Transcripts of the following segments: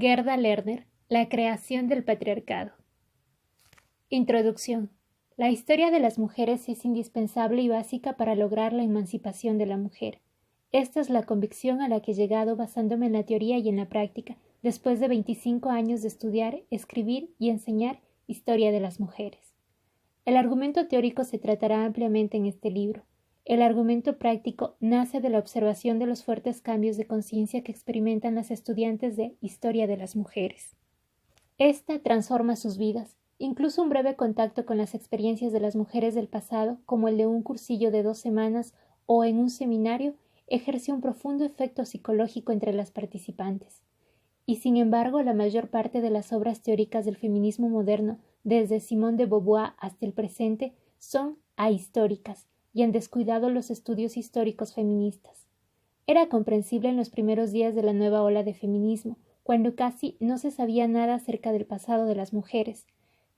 Gerda Lerner, La creación del patriarcado. Introducción. La historia de las mujeres es indispensable y básica para lograr la emancipación de la mujer. Esta es la convicción a la que he llegado basándome en la teoría y en la práctica, después de 25 años de estudiar, escribir y enseñar historia de las mujeres. El argumento teórico se tratará ampliamente en este libro. El argumento práctico nace de la observación de los fuertes cambios de conciencia que experimentan las estudiantes de Historia de las Mujeres. Esta transforma sus vidas. Incluso un breve contacto con las experiencias de las mujeres del pasado, como el de un cursillo de 2 semanas o en un seminario, ejerce un profundo efecto psicológico entre las participantes. Y sin embargo, la mayor parte de las obras teóricas del feminismo moderno, desde Simone de Beauvoir hasta el presente, son ahistóricas y han descuidado los estudios históricos feministas. Era comprensible en los primeros días de la nueva ola de feminismo, cuando casi no se sabía nada acerca del pasado de las mujeres,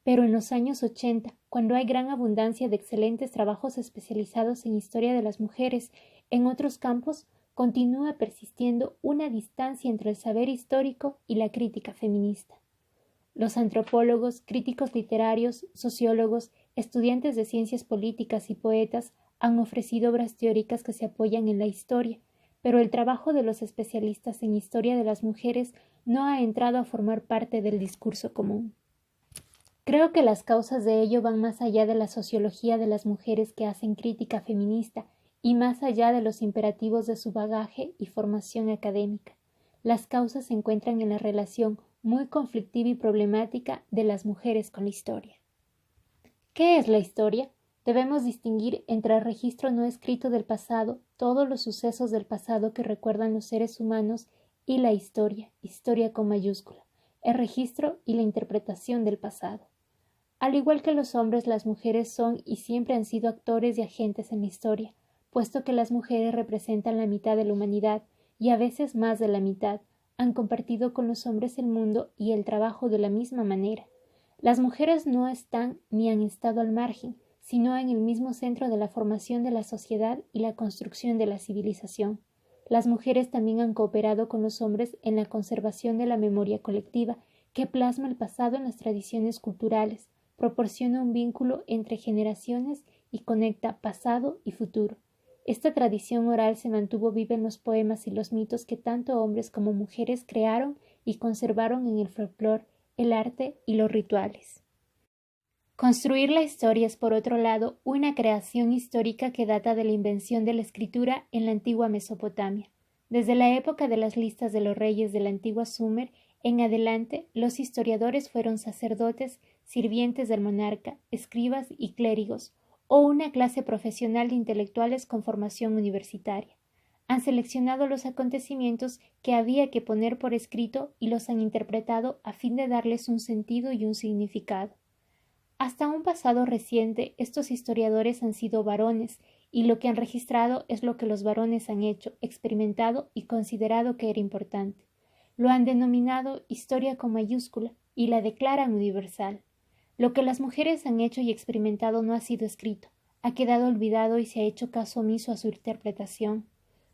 pero en los años 80, cuando hay gran abundancia de excelentes trabajos especializados en historia de las mujeres en otros campos, continúa persistiendo una distancia entre el saber histórico y la crítica feminista. Los antropólogos, críticos literarios, sociólogos, estudiantes de ciencias políticas y poetas han ofrecido obras teóricas que se apoyan en la historia, pero el trabajo de los especialistas en historia de las mujeres no ha entrado a formar parte del discurso común. Creo que las causas de ello van más allá de la sociología de las mujeres que hacen crítica feminista y más allá de los imperativos de su bagaje y formación académica. Las causas se encuentran en la relación muy conflictiva y problemática de las mujeres con la historia. ¿Qué es la historia? Debemos distinguir entre el registro no escrito del pasado, todos los sucesos del pasado que recuerdan los seres humanos, y la historia con mayúscula, el registro y la interpretación del pasado. Al igual que los hombres, las mujeres son y siempre han sido actores y agentes en la historia, puesto que las mujeres representan la mitad de la humanidad y a veces más de la mitad, han compartido con los hombres el mundo y el trabajo de la misma manera. Las mujeres no están ni han estado al margen, sino en el mismo centro de la formación de la sociedad y la construcción de la civilización. Las mujeres también han cooperado con los hombres en la conservación de la memoria colectiva, que plasma el pasado en las tradiciones culturales, proporciona un vínculo entre generaciones y conecta pasado y futuro. Esta tradición oral se mantuvo viva en los poemas y los mitos que tanto hombres como mujeres crearon y conservaron en el folclore, el arte y los rituales. Construir la historia es, por otro lado, una creación histórica que data de la invención de la escritura en la antigua Mesopotamia. Desde la época de las listas de los reyes de la antigua Sumer en adelante, los historiadores fueron sacerdotes, sirvientes del monarca, escribas y clérigos, o una clase profesional de intelectuales con formación universitaria. Han seleccionado los acontecimientos que había que poner por escrito y los han interpretado a fin de darles un sentido y un significado. Hasta un pasado reciente, estos historiadores han sido varones, y lo que han registrado es lo que los varones han hecho, experimentado y considerado que era importante. Lo han denominado historia con mayúscula y la declaran universal. Lo que las mujeres han hecho y experimentado no ha sido escrito, ha quedado olvidado y se ha hecho caso omiso a su interpretación.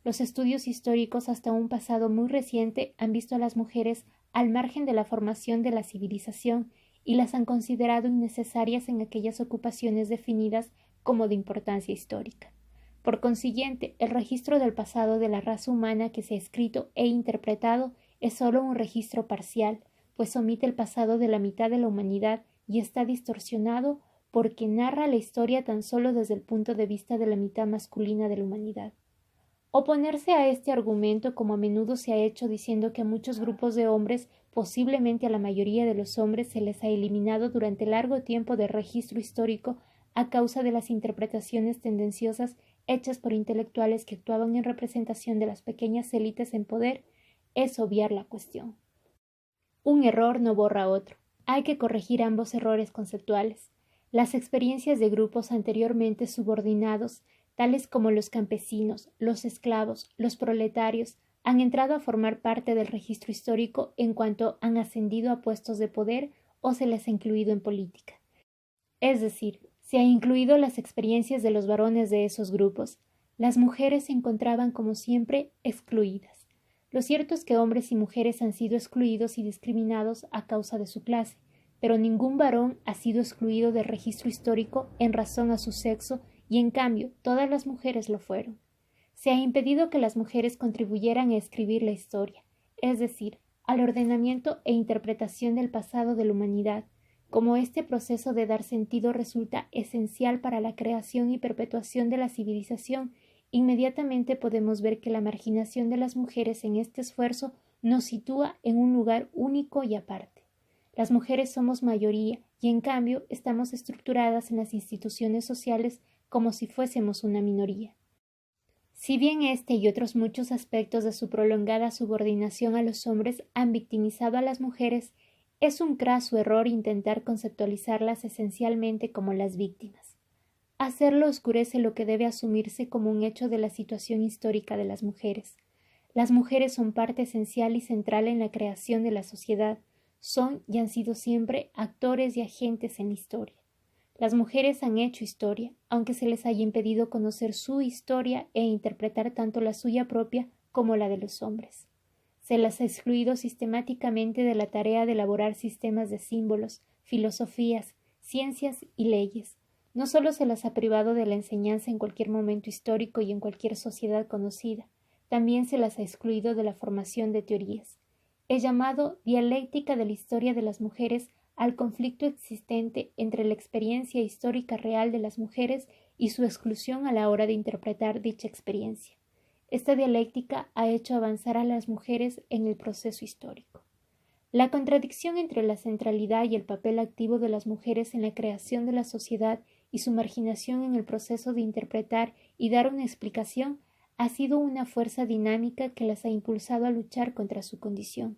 Los estudios históricos hasta un pasado muy reciente han visto a las mujeres al margen de la formación de la civilización y las han considerado innecesarias en aquellas ocupaciones definidas como de importancia histórica. Por consiguiente, el registro del pasado de la raza humana que se ha escrito e interpretado es sólo un registro parcial, pues omite el pasado de la mitad de la humanidad y está distorsionado porque narra la historia tan solo desde el punto de vista de la mitad masculina de la humanidad. Oponerse a este argumento, como a menudo se ha hecho diciendo que a muchos grupos de hombres, posiblemente a la mayoría de los hombres, se les ha eliminado durante largo tiempo de registro histórico a causa de las interpretaciones tendenciosas hechas por intelectuales que actuaban en representación de las pequeñas élites en poder, es obviar la cuestión. Un error no borra otro. Hay que corregir ambos errores conceptuales. Las experiencias de grupos anteriormente subordinados, tales como los campesinos, los esclavos, los proletarios, han entrado a formar parte del registro histórico en cuanto han ascendido a puestos de poder o se les ha incluido en política. Es decir, se ha incluido las experiencias de los varones de esos grupos. Las mujeres se encontraban, como siempre, excluidas. Lo cierto es que hombres y mujeres han sido excluidos y discriminados a causa de su clase, pero ningún varón ha sido excluido del registro histórico en razón a su sexo y en cambio todas las mujeres lo fueron. Se ha impedido que las mujeres contribuyeran a escribir la historia, es decir, al ordenamiento e interpretación del pasado de la humanidad, como este proceso de dar sentido resulta esencial para la creación y perpetuación de la civilización. Inmediatamente podemos ver que la marginación de las mujeres en este esfuerzo nos sitúa en un lugar único y aparte. Las mujeres somos mayoría y en cambio estamos estructuradas en las instituciones sociales como si fuésemos una minoría. Si bien este y otros muchos aspectos de su prolongada subordinación a los hombres han victimizado a las mujeres, es un craso error intentar conceptualizarlas esencialmente como las víctimas. Hacerlo oscurece lo que debe asumirse como un hecho de la situación histórica de las mujeres. Las mujeres son parte esencial y central en la creación de la sociedad, son y han sido siempre actores y agentes en la historia. Las mujeres han hecho historia, aunque se les haya impedido conocer su historia e interpretar tanto la suya propia como la de los hombres. Se las ha excluido sistemáticamente de la tarea de elaborar sistemas de símbolos, filosofías, ciencias y leyes. No solo se las ha privado de la enseñanza en cualquier momento histórico y en cualquier sociedad conocida, también se las ha excluido de la formación de teorías. He llamado dialéctica de la historia de las mujeres al conflicto existente entre la experiencia histórica real de las mujeres y su exclusión a la hora de interpretar dicha experiencia. Esta dialéctica ha hecho avanzar a las mujeres en el proceso histórico. La contradicción entre la centralidad y el papel activo de las mujeres en la creación de la sociedad y su marginación en el proceso de interpretar y dar una explicación ha sido una fuerza dinámica que las ha impulsado a luchar contra su condición.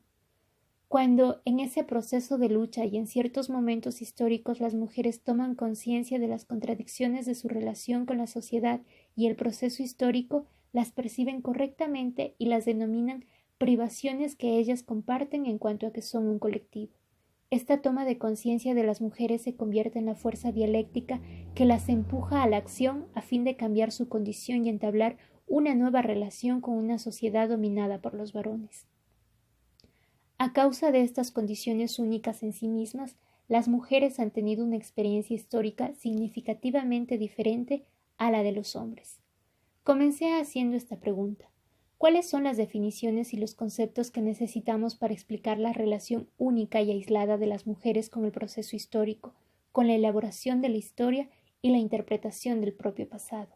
Cuando en ese proceso de lucha y en ciertos momentos históricos las mujeres toman conciencia de las contradicciones de su relación con la sociedad y el proceso histórico, las perciben correctamente y las denominan privaciones que ellas comparten en cuanto a que son un colectivo. Esta toma de conciencia de las mujeres se convierte en la fuerza dialéctica que las empuja a la acción a fin de cambiar su condición y entablar una nueva relación con una sociedad dominada por los varones. A causa de estas condiciones únicas en sí mismas, las mujeres han tenido una experiencia histórica significativamente diferente a la de los hombres. Comencé haciendo esta pregunta: ¿cuáles son las definiciones y los conceptos que necesitamos para explicar la relación única y aislada de las mujeres con el proceso histórico, con la elaboración de la historia y la interpretación del propio pasado?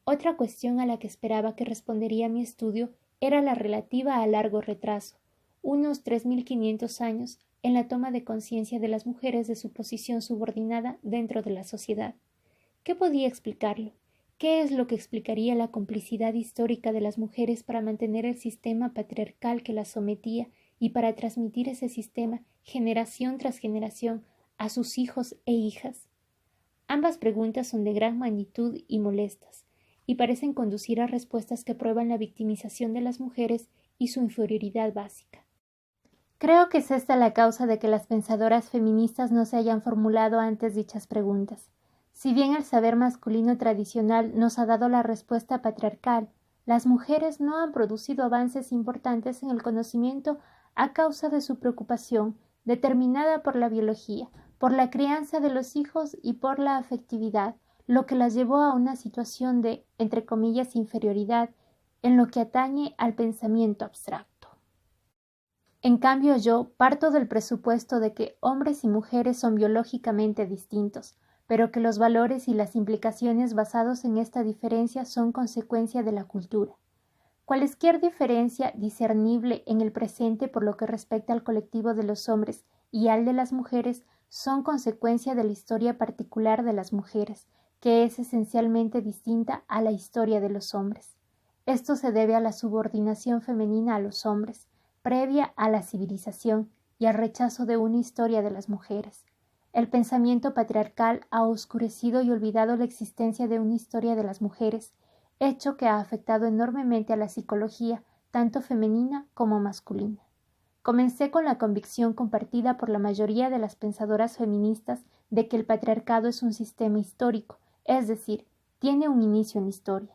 Otra cuestión a la que esperaba que respondería mi estudio era la relativa a largo retraso, unos 3.500 años, en la toma de conciencia de las mujeres de su posición subordinada dentro de la sociedad. ¿Qué podía explicarlo? ¿Qué es lo que explicaría la complicidad histórica de las mujeres para mantener el sistema patriarcal que las sometía y para transmitir ese sistema generación tras generación a sus hijos e hijas? Ambas preguntas son de gran magnitud y molestas, y parecen conducir a respuestas que prueban la victimización de las mujeres y su inferioridad básica. Creo que es esta la causa de que las pensadoras feministas no se hayan formulado antes dichas preguntas. Si bien el saber masculino tradicional nos ha dado la respuesta patriarcal, las mujeres no han producido avances importantes en el conocimiento a causa de su preocupación, determinada por la biología, por la crianza de los hijos y por la afectividad, lo que las llevó a una situación de, entre comillas, inferioridad en lo que atañe al pensamiento abstracto. En cambio, yo parto del presupuesto de que hombres y mujeres son biológicamente distintos, pero que los valores y las implicaciones basados en esta diferencia son consecuencia de la cultura. Cualesquier diferencia discernible en el presente por lo que respecta al colectivo de los hombres y al de las mujeres son consecuencia de la historia particular de las mujeres, que es esencialmente distinta a la historia de los hombres. Esto se debe a la subordinación femenina a los hombres, previa a la civilización y al rechazo de una historia de las mujeres. El pensamiento patriarcal ha oscurecido y olvidado la existencia de una historia de las mujeres, hecho que ha afectado enormemente a la psicología, tanto femenina como masculina. Comencé con la convicción compartida por la mayoría de las pensadoras feministas de que el patriarcado es un sistema histórico, es decir, tiene un inicio en la historia.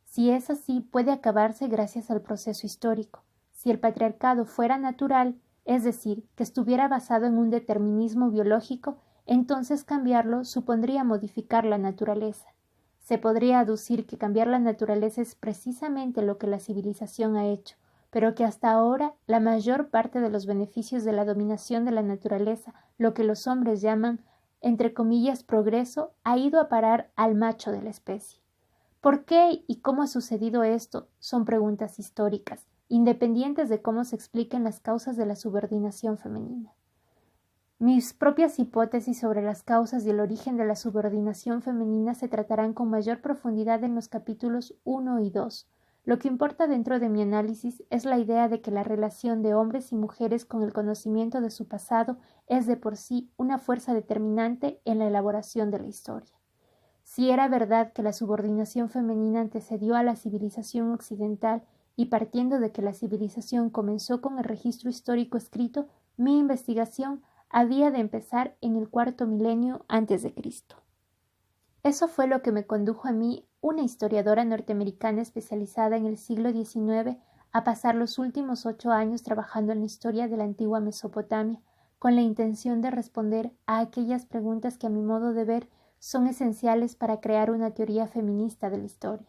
Si es así, puede acabarse gracias al proceso histórico. si el patriarcado fuera natural, es decir, que estuviera basado en un determinismo biológico, entonces cambiarlo supondría modificar la naturaleza. Se podría aducir que cambiar la naturaleza es precisamente lo que la civilización ha hecho, pero que hasta ahora la mayor parte de los beneficios de la dominación de la naturaleza, lo que los hombres llaman, entre comillas, progreso, ha ido a parar al macho de la especie. ¿Por qué y cómo ha sucedido esto? Son preguntas históricas, independientes de cómo se expliquen las causas de la subordinación femenina. Mis propias hipótesis sobre las causas y el origen de la subordinación femenina se tratarán con mayor profundidad en los capítulos 1 y 2. Lo que importa dentro de mi análisis es la idea de que la relación de hombres y mujeres con el conocimiento de su pasado es de por sí una fuerza determinante en la elaboración de la historia. Si era verdad que la subordinación femenina antecedió a la civilización occidental y partiendo de que la civilización comenzó con el registro histórico escrito, mi investigación había de empezar en el cuarto milenio antes de Cristo. Eso fue lo que me condujo a mí, una historiadora norteamericana especializada en el siglo XIX, a pasar los últimos 8 años trabajando en la historia de la antigua Mesopotamia, con la intención de responder a aquellas preguntas que a mi modo de ver son esenciales para crear una teoría feminista de la historia.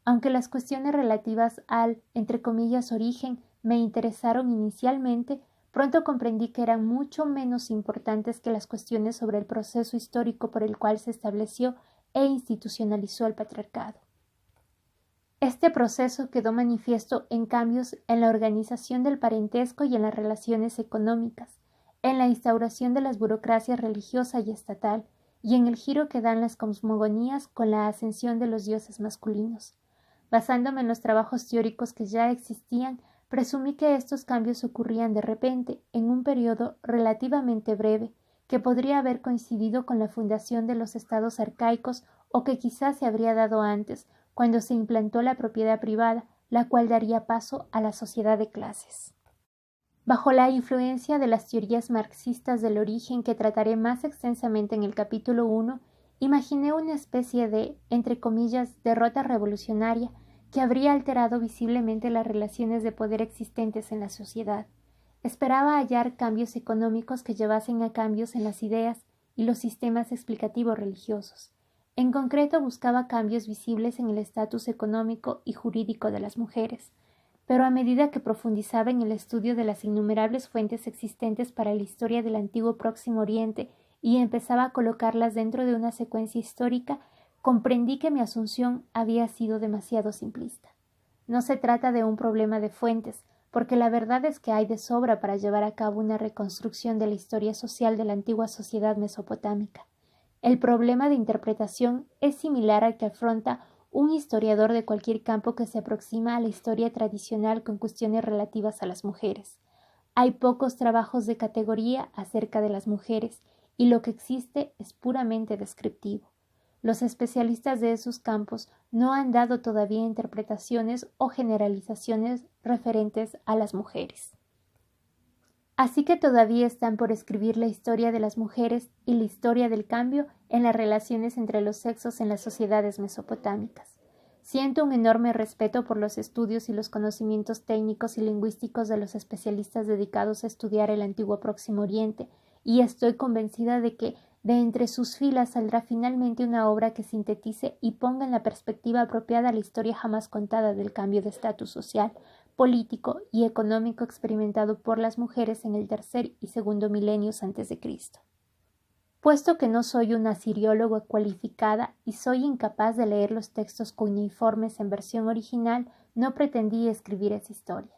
Aunque las cuestiones relativas al, entre comillas, origen me interesaron inicialmente, pronto comprendí que eran mucho menos importantes que las cuestiones sobre el proceso histórico por el cual se estableció e institucionalizó el patriarcado. Este proceso quedó manifiesto en cambios en la organización del parentesco y en las relaciones económicas, en la instauración de las burocracias religiosa y estatal, y en el giro que dan las cosmogonías con la ascensión de los dioses masculinos. Basándome en los trabajos teóricos que ya existían, presumí que estos cambios ocurrían de repente, en un periodo relativamente breve, que podría haber coincidido con la fundación de los estados arcaicos o que quizás se habría dado antes, cuando se implantó la propiedad privada, la cual daría paso a la sociedad de clases. Bajo la influencia de las teorías marxistas del origen que trataré más extensamente en el capítulo 1, imaginé una especie de, entre comillas, derrota revolucionaria que habría alterado visiblemente las relaciones de poder existentes en la sociedad. Esperaba hallar cambios económicos que llevasen a cambios en las ideas y los sistemas explicativos religiosos. En concreto buscaba cambios visibles en el estatus económico y jurídico de las mujeres, pero a medida que profundizaba en el estudio de las innumerables fuentes existentes para la historia del antiguo Próximo Oriente y empezaba a colocarlas dentro de una secuencia histórica, comprendí que mi asunción había sido demasiado simplista. No se trata de un problema de fuentes, porque la verdad es que hay de sobra para llevar a cabo una reconstrucción de la historia social de la antigua sociedad mesopotámica. El problema de interpretación es similar al que afronta un historiador de cualquier campo que se aproxima a la historia tradicional con cuestiones relativas a las mujeres. Hay pocos trabajos de categoría acerca de las mujeres y lo que existe es puramente descriptivo. Los especialistas de esos campos no han dado todavía interpretaciones o generalizaciones referentes a las mujeres. Así que todavía están por escribir la historia de las mujeres y la historia del cambio en las relaciones entre los sexos en las sociedades mesopotámicas. Siento un enorme respeto por los estudios y los conocimientos técnicos y lingüísticos de los especialistas dedicados a estudiar el antiguo Próximo Oriente, y estoy convencida de que de entre sus filas saldrá finalmente una obra que sintetice y ponga en la perspectiva apropiada la historia jamás contada del cambio de estatus social, político y económico experimentado por las mujeres en el tercer y segundo milenios antes de Cristo. Puesto que no soy una asirióloga cualificada y soy incapaz de leer los textos cuneiformes en versión original, no pretendí escribir esa historia.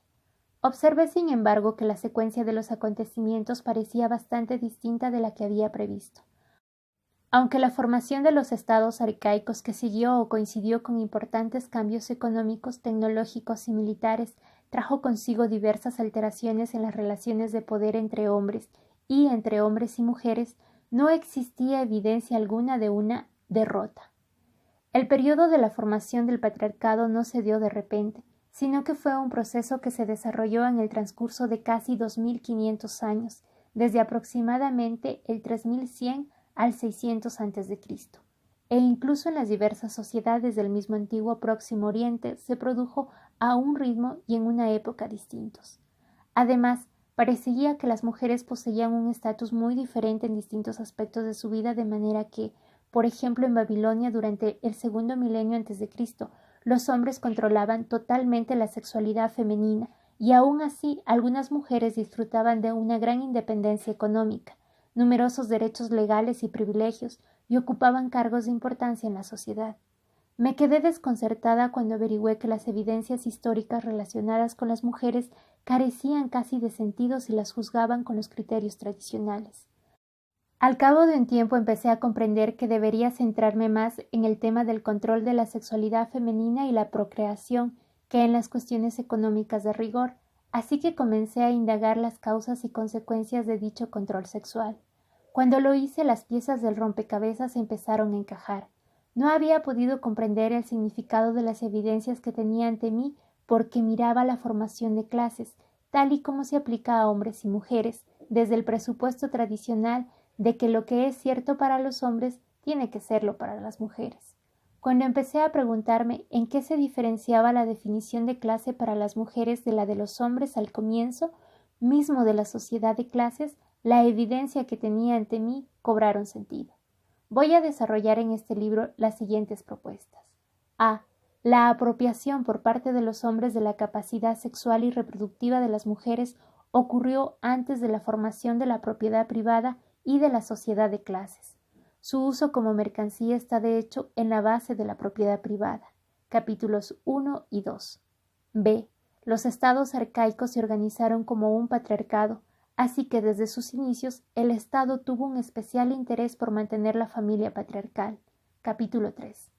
Observé, sin embargo, que la secuencia de los acontecimientos parecía bastante distinta de la que había previsto. Aunque la formación de los estados arcaicos que siguió o coincidió con importantes cambios económicos, tecnológicos y militares, trajo consigo diversas alteraciones en las relaciones de poder entre hombres y entre hombres y mujeres, no existía evidencia alguna de una derrota. El periodo de la formación del patriarcado no se dio de repente, sino que fue un proceso que se desarrolló en el transcurso de casi 2500 años, desde aproximadamente el 3100 al 600 a.C. e incluso en las diversas sociedades del mismo antiguo Próximo Oriente se produjo a un ritmo y en una época distintos. Además, parecía que las mujeres poseían un estatus muy diferente en distintos aspectos de su vida, de manera que, por ejemplo, en Babilonia durante el segundo milenio a.C., los hombres controlaban totalmente la sexualidad femenina y aún así algunas mujeres disfrutaban de una gran independencia económica, numerosos derechos legales y privilegios, y ocupaban cargos de importancia en la sociedad. Me quedé desconcertada cuando averigüé que las evidencias históricas relacionadas con las mujeres carecían casi de sentido si las juzgaban con los criterios tradicionales. Al cabo de un tiempo empecé a comprender que debería centrarme más en el tema del control de la sexualidad femenina y la procreación que en las cuestiones económicas de rigor, así que comencé a indagar las causas y consecuencias de dicho control sexual. Cuando lo hice, las piezas del rompecabezas empezaron a encajar. No había podido comprender el significado de las evidencias que tenía ante mí porque miraba la formación de clases, tal y como se aplica a hombres y mujeres, desde el presupuesto tradicional de que lo que es cierto para los hombres tiene que serlo para las mujeres. Cuando empecé a preguntarme en qué se diferenciaba la definición de clase para las mujeres de la de los hombres al comienzo mismo de la sociedad de clases, la evidencia que tenía ante mí cobraron sentido. Voy a desarrollar en este libro las siguientes propuestas. A. La apropiación por parte de los hombres de la capacidad sexual y reproductiva de las mujeres ocurrió antes de la formación de la propiedad privada y de la sociedad de clases. Su uso como mercancía está de hecho en la base de la propiedad privada. Capítulos 1 y 2. B. Los estados arcaicos se organizaron como un patriarcado, así que desde sus inicios el Estado tuvo un especial interés por mantener la familia patriarcal. Capítulo 3.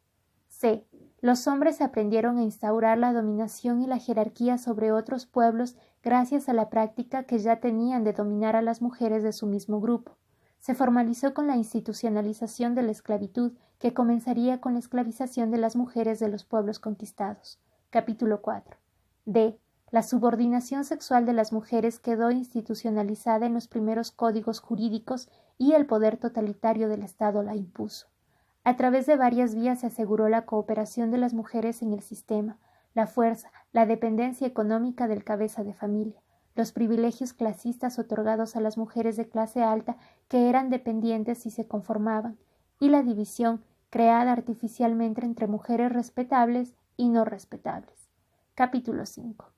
C. Los hombres aprendieron a instaurar la dominación y la jerarquía sobre otros pueblos gracias a la práctica que ya tenían de dominar a las mujeres de su mismo grupo. Se formalizó con la institucionalización de la esclavitud, que comenzaría con la esclavización de las mujeres de los pueblos conquistados. Capítulo 4. D. La subordinación sexual de las mujeres quedó institucionalizada en los primeros códigos jurídicos y el poder totalitario del Estado la impuso. A través de varias vías se aseguró la cooperación de las mujeres en el sistema, la fuerza, la dependencia económica del cabeza de familia, los privilegios clasistas otorgados a las mujeres de clase alta que eran dependientes si se conformaban, y la división creada artificialmente entre mujeres respetables y no respetables. Capítulo 5.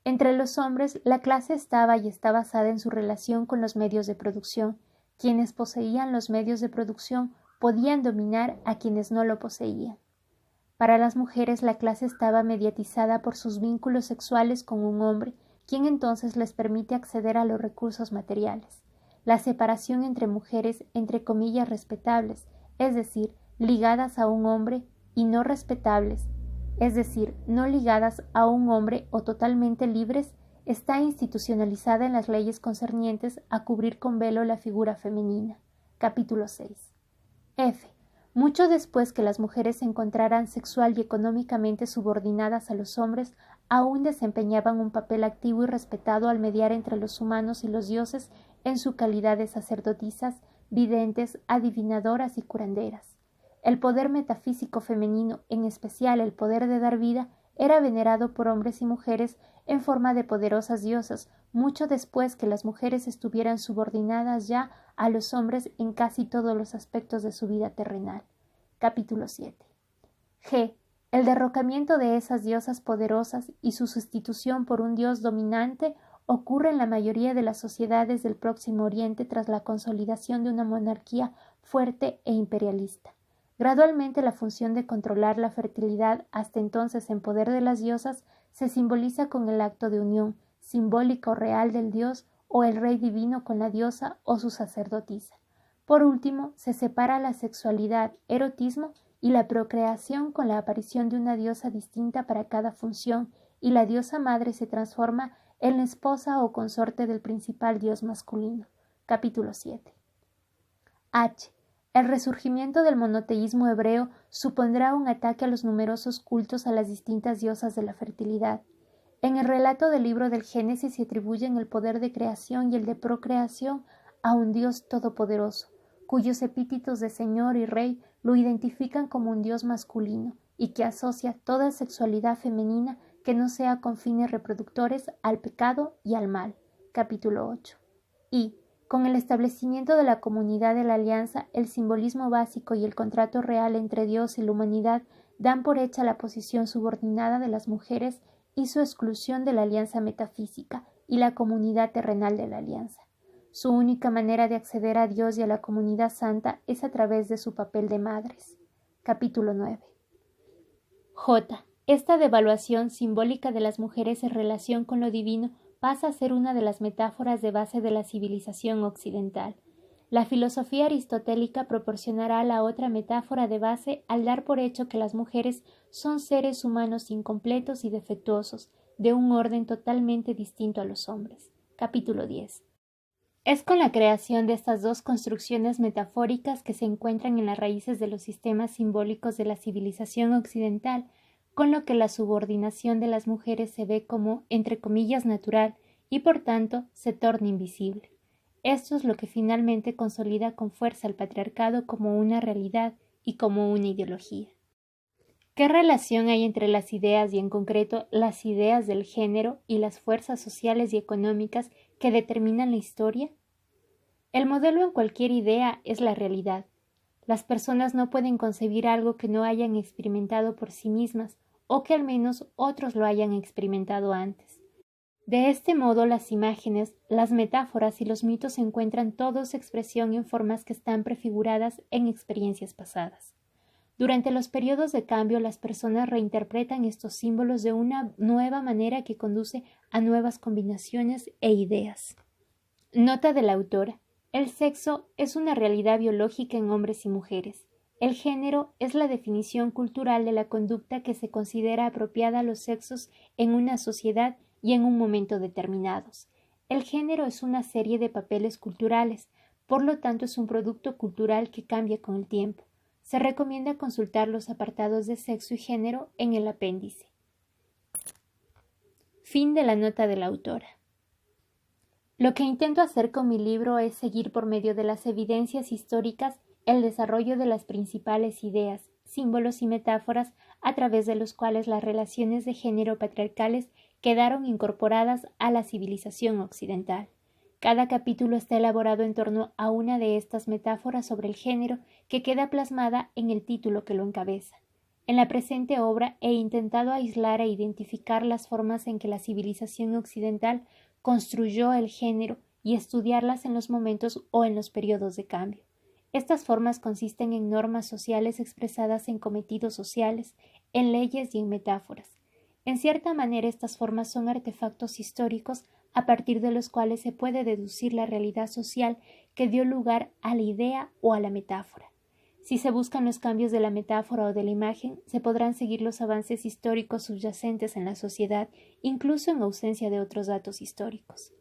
Entre los hombres, la clase estaba y está basada en su relación con los medios de producción. Quienes poseían los medios de producción podían dominar a quienes no lo poseían. Para las mujeres la clase estaba mediatizada por sus vínculos sexuales con un hombre, quien entonces les permite acceder a los recursos materiales. La separación entre mujeres, entre comillas, respetables, es decir, ligadas a un hombre, y no respetables, es decir, no ligadas a un hombre o totalmente libres, está institucionalizada en las leyes concernientes a cubrir con velo la figura femenina. Capítulo 6. F. Mucho después que las mujeres se encontraran sexual y económicamente subordinadas a los hombres, aún desempeñaban un papel activo y respetado al mediar entre los humanos y los dioses en su calidad de sacerdotisas, videntes, adivinadoras y curanderas. El poder metafísico femenino, en especial el poder de dar vida, era venerado por hombres y mujeres en forma de poderosas diosas, mucho después que las mujeres estuvieran subordinadas ya a los hombres en casi todos los aspectos de su vida terrenal. Capítulo 7. G. El derrocamiento de esas diosas poderosas y su sustitución por un dios dominante ocurre en la mayoría de las sociedades del Próximo Oriente tras la consolidación de una monarquía fuerte e imperialista. Gradualmente la función de controlar la fertilidad, hasta entonces en poder de las diosas, se simboliza con el acto de unión, simbólica o real del dios o el rey divino con la diosa o su sacerdotisa. Por último, se separa la sexualidad, erotismo y la procreación con la aparición de una diosa distinta para cada función, y la diosa madre se transforma en la esposa o consorte del principal dios masculino. Capítulo 7. H. El resurgimiento del monoteísmo hebreo supondrá un ataque a los numerosos cultos a las distintas diosas de la fertilidad. En el relato del libro del Génesis se atribuyen el poder de creación y el de procreación a un Dios todopoderoso, cuyos epítetos de señor y rey lo identifican como un dios masculino y que asocia toda sexualidad femenina que no sea con fines reproductores al pecado y al mal. Capítulo 8. Y, con el establecimiento de la comunidad de la alianza, el simbolismo básico y el contrato real entre Dios y la humanidad dan por hecha la posición subordinada de las mujeres y su exclusión de la alianza metafísica y la comunidad terrenal de la alianza. Su única manera de acceder a Dios y a la comunidad santa es a través de su papel de madres. Capítulo 9. J. Esta devaluación simbólica de las mujeres en relación con lo divino pasa a ser una de las metáforas de base de la civilización occidental. La filosofía aristotélica proporcionará la otra metáfora de base al dar por hecho que las mujeres son seres humanos incompletos y defectuosos, de un orden totalmente distinto a los hombres. Capítulo 10. Es con la creación de estas dos construcciones metafóricas que se encuentran en las raíces de los sistemas simbólicos de la civilización occidental, con lo que la subordinación de las mujeres se ve como, entre comillas, natural y, por tanto, se torna invisible. Esto es lo que finalmente consolida con fuerza al patriarcado como una realidad y como una ideología. ¿Qué relación hay entre las ideas y, en concreto, las ideas del género y las fuerzas sociales y económicas que determinan la historia? El modelo en cualquier idea es la realidad. Las personas no pueden concebir algo que no hayan experimentado por sí mismas o que al menos otros lo hayan experimentado antes. De este modo, las imágenes, las metáforas y los mitos encuentran todos expresión en formas que están prefiguradas en experiencias pasadas. Durante los periodos de cambio, las personas reinterpretan estos símbolos de una nueva manera que conduce a nuevas combinaciones e ideas. Nota de la autora. El sexo es una realidad biológica en hombres y mujeres. El género es la definición cultural de la conducta que se considera apropiada a los sexos en una sociedad y en un momento determinados. El género es una serie de papeles culturales, por lo tanto es un producto cultural que cambia con el tiempo. Se recomienda consultar los apartados de sexo y género en el apéndice. Fin de la nota de la autora. Lo que intento hacer con mi libro es seguir por medio de las evidencias históricas el desarrollo de las principales ideas, símbolos y metáforas a través de los cuales las relaciones de género patriarcales quedaron incorporadas a la civilización occidental. Cada capítulo está elaborado en torno a una de estas metáforas sobre el género que queda plasmada en el título que lo encabeza. En la presente obra he intentado aislar e identificar las formas en que la civilización occidental construyó el género y estudiarlas en los momentos o en los periodos de cambio. Estas formas consisten en normas sociales expresadas en cometidos sociales, en leyes y en metáforas. En cierta manera, estas formas son artefactos históricos a partir de los cuales se puede deducir la realidad social que dio lugar a la idea o a la metáfora. Si se buscan los cambios de la metáfora o de la imagen, se podrán seguir los avances históricos subyacentes en la sociedad, incluso en ausencia de otros datos históricos.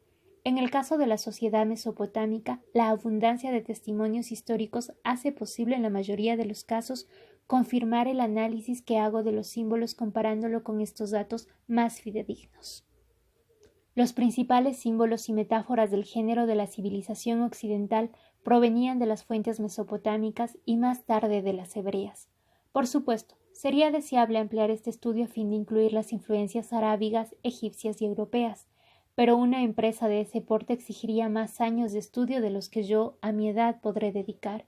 En el caso de la sociedad mesopotámica, la abundancia de testimonios históricos hace posible en la mayoría de los casos confirmar el análisis que hago de los símbolos comparándolo con estos datos más fidedignos. Los principales símbolos y metáforas del género de la civilización occidental provenían de las fuentes mesopotámicas y más tarde de las hebreas. Por supuesto, sería deseable ampliar este estudio a fin de incluir las influencias arábigas, egipcias y europeas, pero una empresa de ese porte exigiría más años de estudio de los que yo, a mi edad, podré dedicar.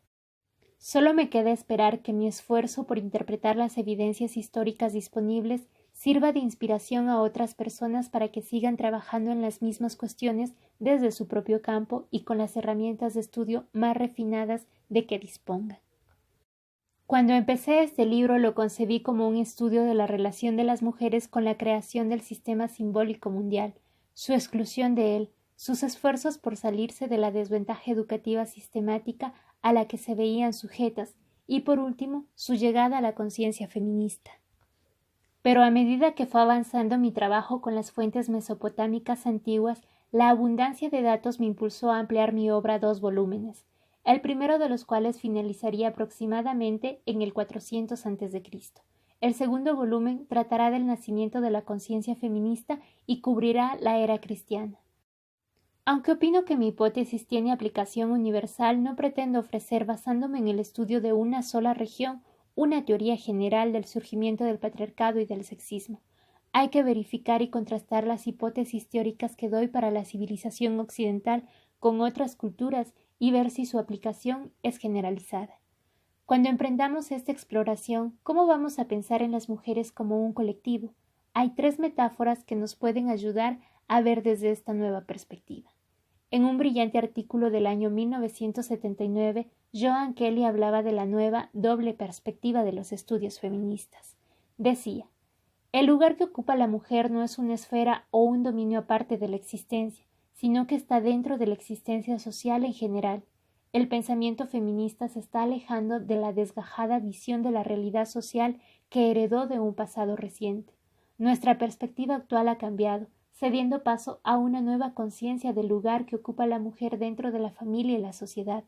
Solo me queda esperar que mi esfuerzo por interpretar las evidencias históricas disponibles sirva de inspiración a otras personas para que sigan trabajando en las mismas cuestiones desde su propio campo y con las herramientas de estudio más refinadas de que dispongan. Cuando empecé este libro lo concebí como un estudio de la relación de las mujeres con la creación del sistema simbólico mundial, su exclusión de él, sus esfuerzos por salirse de la desventaja educativa sistemática a la que se veían sujetas y, por último, su llegada a la conciencia feminista. Pero a medida que fue avanzando mi trabajo con las fuentes mesopotámicas antiguas, la abundancia de datos me impulsó a ampliar mi obra a 2 volúmenes, el primero de los cuales finalizaría aproximadamente en el 400 a.C. El segundo volumen tratará del nacimiento de la conciencia feminista y cubrirá la era cristiana. Aunque opino que mi hipótesis tiene aplicación universal, no pretendo ofrecer, basándome en el estudio de una sola región, una teoría general del surgimiento del patriarcado y del sexismo. Hay que verificar y contrastar las hipótesis teóricas que doy para la civilización occidental con otras culturas y ver si su aplicación es generalizada. Cuando emprendamos esta exploración, ¿cómo vamos a pensar en las mujeres como un colectivo? Hay 3 metáforas que nos pueden ayudar a ver desde esta nueva perspectiva. En un brillante artículo del año 1979, Joan Kelly hablaba de la nueva doble perspectiva de los estudios feministas. Decía: el lugar que ocupa la mujer no es una esfera o un dominio aparte de la existencia, sino que está dentro de la existencia social en general. El pensamiento feminista se está alejando de la desgajada visión de la realidad social que heredó de un pasado reciente. Nuestra perspectiva actual ha cambiado, cediendo paso a una nueva conciencia del lugar que ocupa la mujer dentro de la familia y la sociedad.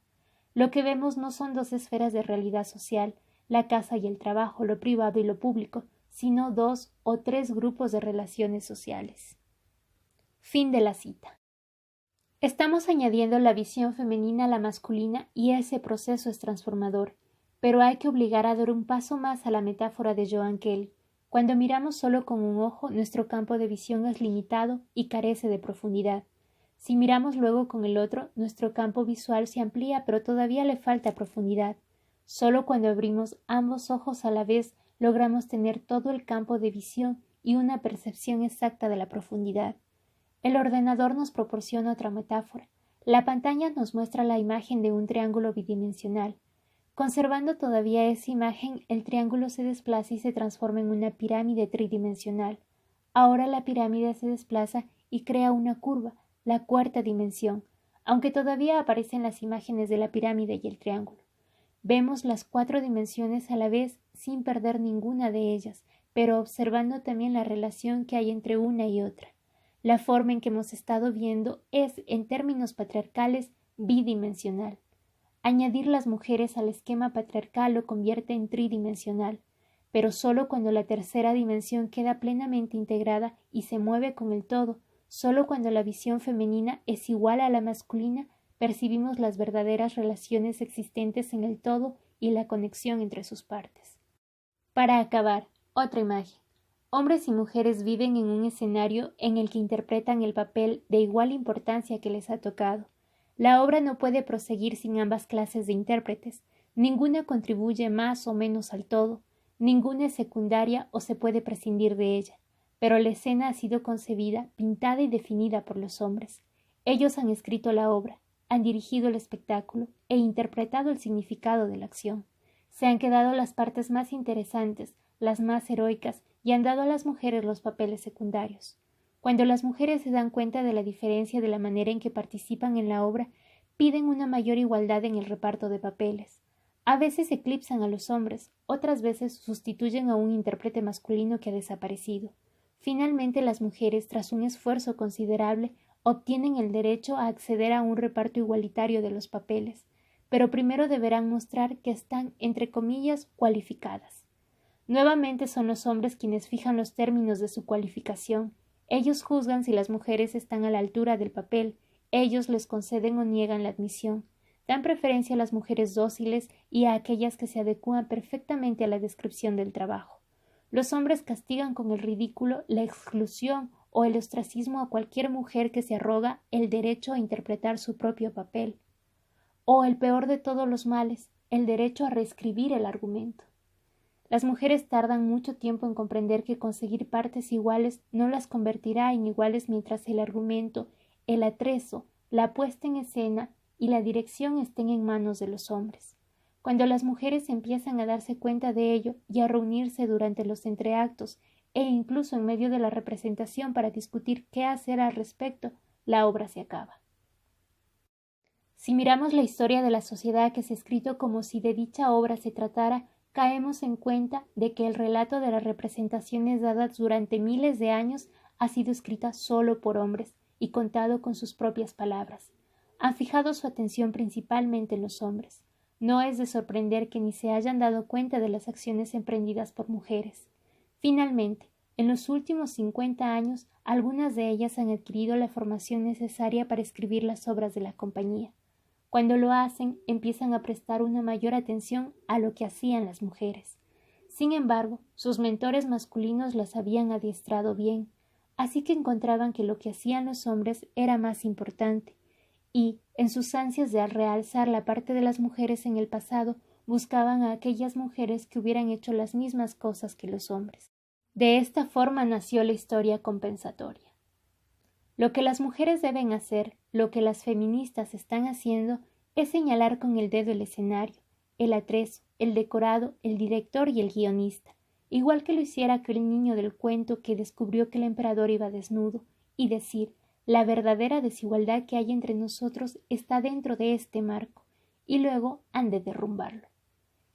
Lo que vemos no son 2 esferas de realidad social, la casa y el trabajo, lo privado y lo público, sino 2 o 3 grupos de relaciones sociales. Fin de la cita. Estamos añadiendo la visión femenina a la masculina y ese proceso es transformador, pero hay que obligar a dar un paso más a la metáfora de Joan Kelly. Cuando miramos solo con un ojo, nuestro campo de visión es limitado y carece de profundidad. Si miramos luego con el otro, nuestro campo visual se amplía, pero todavía le falta profundidad. Solo cuando abrimos ambos ojos a la vez logramos tener todo el campo de visión y una percepción exacta de la profundidad. El ordenador nos proporciona otra metáfora. La pantalla nos muestra la imagen de un triángulo bidimensional. Conservando todavía esa imagen, el triángulo se desplaza y se transforma en una pirámide tridimensional. Ahora la pirámide se desplaza y crea una curva, la 4ª dimensión, aunque todavía aparecen las imágenes de la pirámide y el triángulo. Vemos las 4 dimensiones a la vez sin perder ninguna de ellas, pero observando también la relación que hay entre una y otra. La forma en que hemos estado viendo es, en términos patriarcales, bidimensional. Añadir las mujeres al esquema patriarcal lo convierte en tridimensional, pero solo cuando la 3ª dimensión queda plenamente integrada y se mueve con el todo, solo cuando la visión femenina es igual a la masculina, percibimos las verdaderas relaciones existentes en el todo y la conexión entre sus partes. Para acabar, otra imagen. Hombres y mujeres viven en un escenario en el que interpretan el papel de igual importancia que les ha tocado. La obra no puede proseguir sin ambas clases de intérpretes. Ninguna contribuye más o menos al todo, ninguna es secundaria o se puede prescindir de ella. Pero la escena ha sido concebida, pintada y definida por los hombres. Ellos han escrito la obra, han dirigido el espectáculo e interpretado el significado de la acción. Se han quedado las partes más interesantes, las más heroicas, y han dado a las mujeres los papeles secundarios. Cuando las mujeres se dan cuenta de la diferencia de la manera en que participan en la obra, piden una mayor igualdad en el reparto de papeles. A veces eclipsan a los hombres, otras veces sustituyen a un intérprete masculino que ha desaparecido. Finalmente, las mujeres, tras un esfuerzo considerable, obtienen el derecho a acceder a un reparto igualitario de los papeles, pero primero deberán mostrar que están, entre comillas, cualificadas. Nuevamente son los hombres quienes fijan los términos de su cualificación. Ellos juzgan si las mujeres están a la altura del papel, ellos les conceden o niegan la admisión. Dan preferencia a las mujeres dóciles y a aquellas que se adecúan perfectamente a la descripción del trabajo. Los hombres castigan con el ridículo, la exclusión o el ostracismo a cualquier mujer que se arroga el derecho a interpretar su propio papel. O el peor de todos los males, el derecho a reescribir el argumento. Las mujeres tardan mucho tiempo en comprender que conseguir partes iguales no las convertirá en iguales mientras el argumento, el atrezo, la puesta en escena y la dirección estén en manos de los hombres. Cuando las mujeres empiezan a darse cuenta de ello y a reunirse durante los entreactos e incluso en medio de la representación para discutir qué hacer al respecto, la obra se acaba. Si miramos la historia de la sociedad que se ha escrito como si de dicha obra se tratara, caemos en cuenta de que el relato de las representaciones dadas durante miles de años ha sido escrita solo por hombres y contado con sus propias palabras. Han fijado su atención principalmente en los hombres. No es de sorprender que ni se hayan dado cuenta de las acciones emprendidas por mujeres. Finalmente, En los últimos 50 años, algunas de ellas han adquirido la formación necesaria para escribir las obras de la compañía. Cuando lo hacen, empiezan a prestar una mayor atención a lo que hacían las mujeres. Sin embargo, sus mentores masculinos las habían adiestrado bien, así que encontraban que lo que hacían los hombres era más importante, y, en sus ansias de realzar la parte de las mujeres en el pasado, buscaban a aquellas mujeres que hubieran hecho las mismas cosas que los hombres. De esta forma nació la historia compensatoria. Lo que las mujeres deben hacer, lo que las feministas están haciendo, es señalar con el dedo el escenario, el atrezo, el decorado, el director y el guionista, igual que lo hiciera aquel niño del cuento que descubrió que el emperador iba desnudo, y decir, la verdadera desigualdad que hay entre nosotros está dentro de este marco, y luego han de derrumbarlo.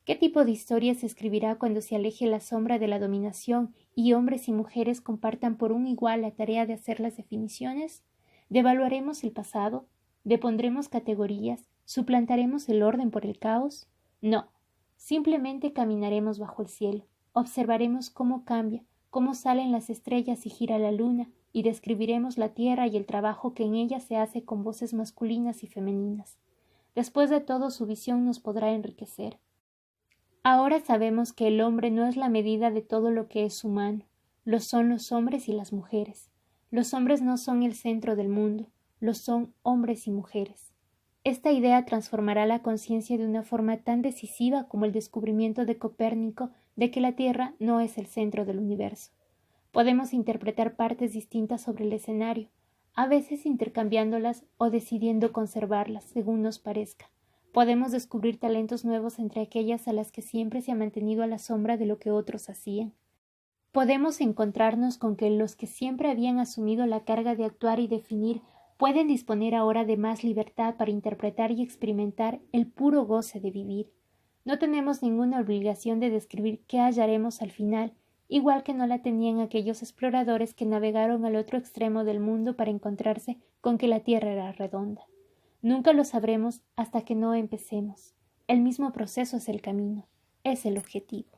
¿Qué tipo de historia se escribirá cuando se aleje la sombra de la dominación y hombres y mujeres compartan por un igual la tarea de hacer las definiciones? ¿Devaluaremos el pasado? ¿Depondremos categorías? ¿Suplantaremos el orden por el caos? No, simplemente caminaremos bajo el cielo, observaremos cómo cambia, cómo salen las estrellas y gira la luna, y describiremos la tierra y el trabajo que en ella se hace con voces masculinas y femeninas. Después de todo, su visión nos podrá enriquecer. Ahora sabemos que el hombre no es la medida de todo lo que es humano, lo son los hombres y las mujeres. Los hombres no son el centro del mundo, lo son hombres y mujeres. Esta idea transformará la conciencia de una forma tan decisiva como el descubrimiento de Copérnico de que la Tierra no es el centro del universo. Podemos interpretar partes distintas sobre el escenario, a veces intercambiándolas o decidiendo conservarlas, según nos parezca. Podemos descubrir talentos nuevos entre aquellas a las que siempre se ha mantenido a la sombra de lo que otros hacían. Podemos encontrarnos con que los que siempre habían asumido la carga de actuar y definir pueden disponer ahora de más libertad para interpretar y experimentar el puro goce de vivir. No tenemos ninguna obligación de describir qué hallaremos al final, igual que no la tenían aquellos exploradores que navegaron al otro extremo del mundo para encontrarse con que la Tierra era redonda. Nunca lo sabremos hasta que no empecemos. El mismo proceso es el camino, es el objetivo.